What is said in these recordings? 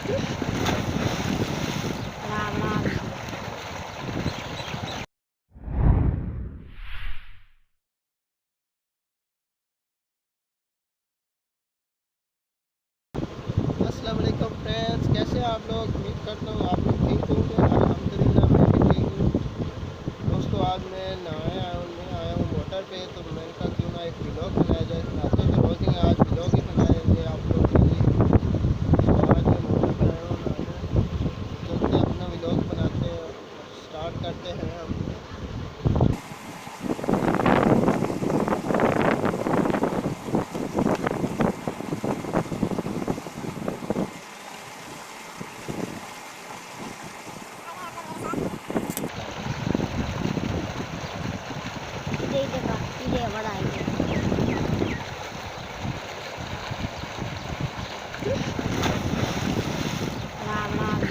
राम राम। अस्सलाम वालेकुम फ्रेंड्स, कैसे हैं आप लोग। उम्मीद करता हूँ आप लोग ठीक होंगे। अल्हम्दुलिल्लाह मैं भी ठीक हूँ। दोस्तों आज मैं आया हूँ मोटर पे, तो मैंने कहा क्यों ना एक व्लॉग बनाया जाए। बनाते तो रोज़ ही आज व्लॉग ही बनाएंगे आप लोग के लिए। तो आज मैं मोटर पे आया हूँ नहाने, तो चलते अपना व्लॉग बनाते हैं और स्टार्ट करते हैं हम। ये बड़ा है। राम राम।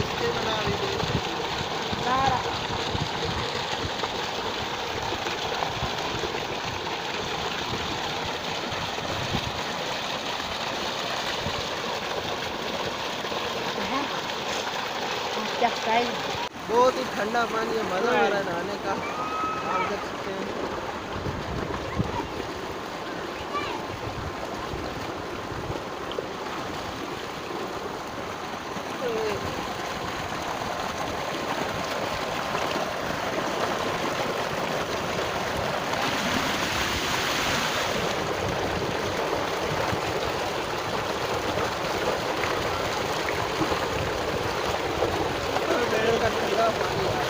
इसके बना वीडियो। क्या प्राइस? बहुत ही ठंडा पानी है, मज़ा आ रहा है नहाने का। आप देख सकते हैं। बैल का ठंडा पानी है।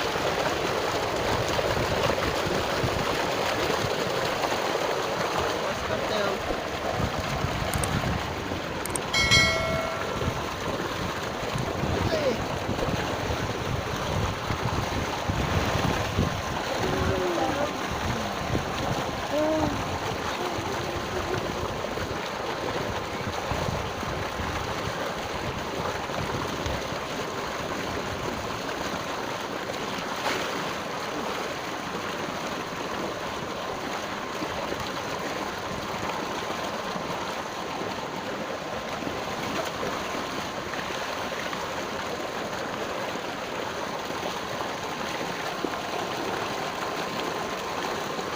बस करते हैं हम।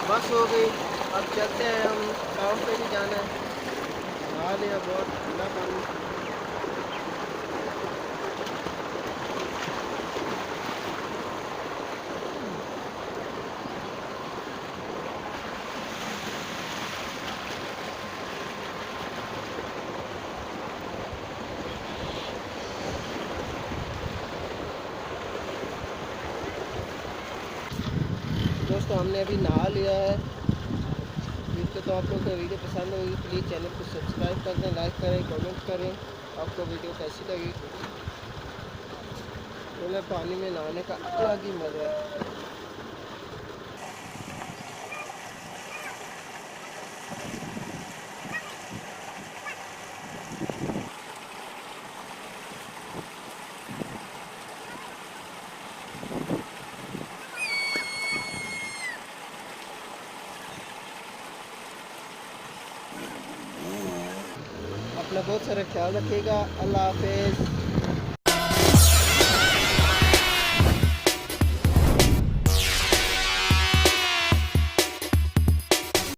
बस हो गई, अब चलते हैं हम। गाँव पे भी जाना है। नहा लिया, बहुत ठंडा पानी। दोस्तों हमने अभी नहा लिया है। वीडियो तो आप लोगों को वीडियो पसंद होगी, प्लीज़ चैनल को सब्सक्राइब कर दें, लाइक करें, कमेंट करें। आपको वीडियो कैसी लगी? तो पानी में नहाने का अलग ही मज़ा है। अपना बहुत सारा ख्याल रखिएगा। अल्लाह हाफिज़।